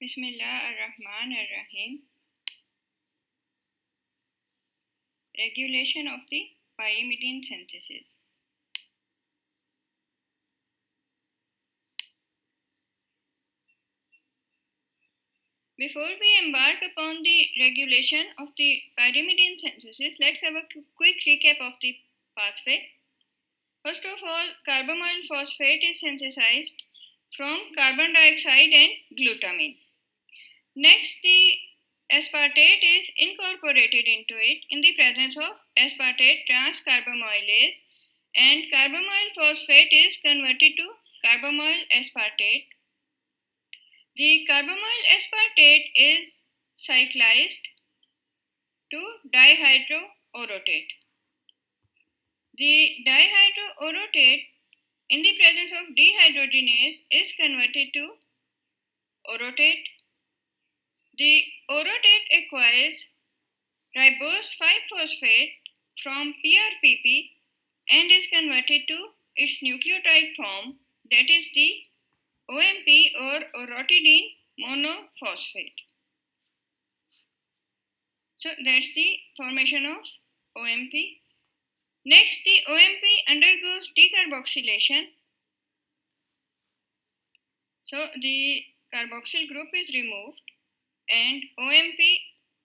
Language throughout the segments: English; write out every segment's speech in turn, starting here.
Bismillah ar-Rahman ar-Rahim. Regulation of the pyrimidine synthesis. Before we embark upon the regulation of the pyrimidine synthesis, let's have a quick recap of the pathway. First of all, carbamoyl phosphate is synthesized from carbon dioxide and glutamine. Next, the aspartate is incorporated into it in the presence of aspartate transcarbamylase, and carbamoyl phosphate is converted to carbamoyl aspartate. The carbamoyl aspartate is cyclized to dihydroorotate. The dihydroorotate in the presence of dehydrogenase is converted to orotate. The orotate acquires ribose 5-phosphate from PRPP and is converted to its nucleotide form, that is the OMP or orotidine monophosphate. So that's the formation of OMP. Next, the OMP undergoes decarboxylation. So the carboxyl group is removed and OMP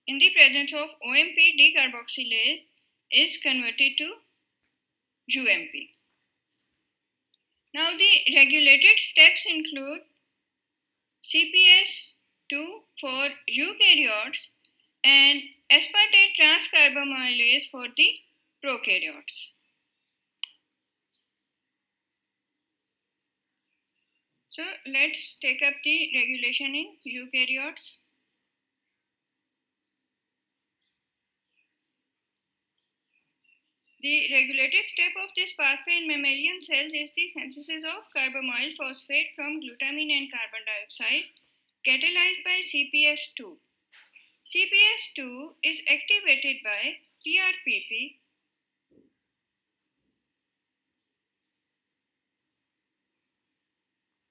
in the presence of OMP decarboxylase is converted to UMP. Now the regulated steps include CPS2 for eukaryotes and aspartate transcarbamylase for the prokaryotes. So let's take up the regulation in eukaryotes. The regulated step of this pathway in mammalian cells is the synthesis of carbamoyl phosphate from glutamine and carbon dioxide catalyzed by CPS2. CPS2 is activated by PRPP.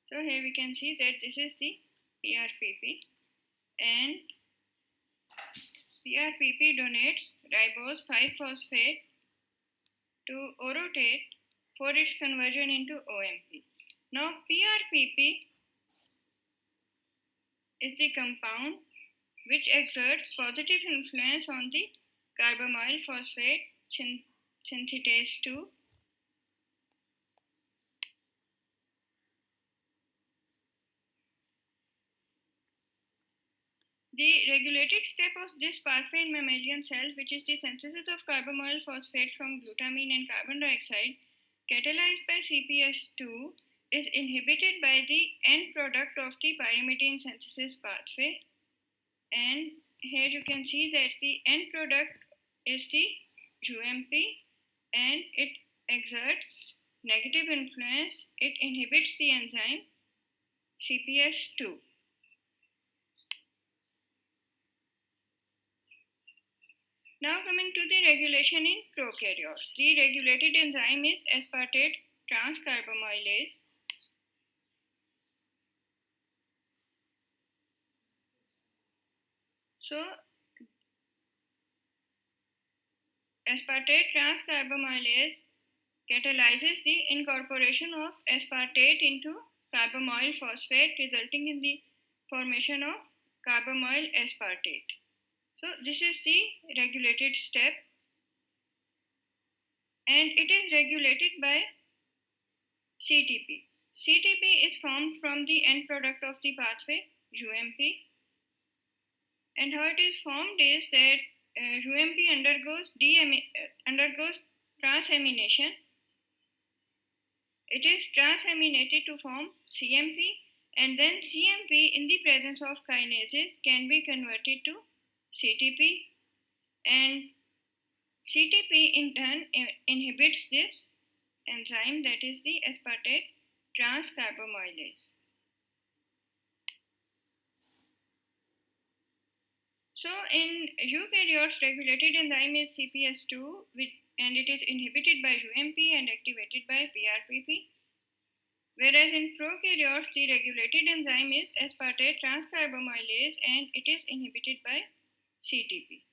So here we can see that this is the PRPP, and PRPP donates ribose 5-phosphate to orotate for its conversion into OMP. Now PRPP is the compound which exerts positive influence on the carbamoyl phosphate synthetase 2. The regulated step of this pathway in mammalian cells, which is the synthesis of carbamoyl phosphate from glutamine and carbon dioxide catalyzed by CPS2, is inhibited by the end product of the pyrimidine synthesis pathway. And here you can see that the end product is the UMP, and it exerts negative influence. It inhibits the enzyme CPS2. Now coming to the regulation in prokaryotes. The regulated enzyme is aspartate transcarbamylase. So aspartate transcarbamylase catalyzes the incorporation of aspartate into carbamoyl phosphate, resulting in the formation of carbamoyl aspartate. So this is the regulated step, and it is regulated by CTP. CTP is formed from the end product of the pathway UMP, and how it is formed is that UMP undergoes transamination. It is transaminated to form CMP, and then CMP in the presence of kinases can be converted to CTP, and CTP in turn inhibits this enzyme, that is the aspartate transcarbamylase. So in eukaryotes, regulated enzyme is CPS2, and it is inhibited by UMP and activated by PRPP. Whereas in prokaryotes, the regulated enzyme is aspartate transcarbamylase and it is inhibited by CTP.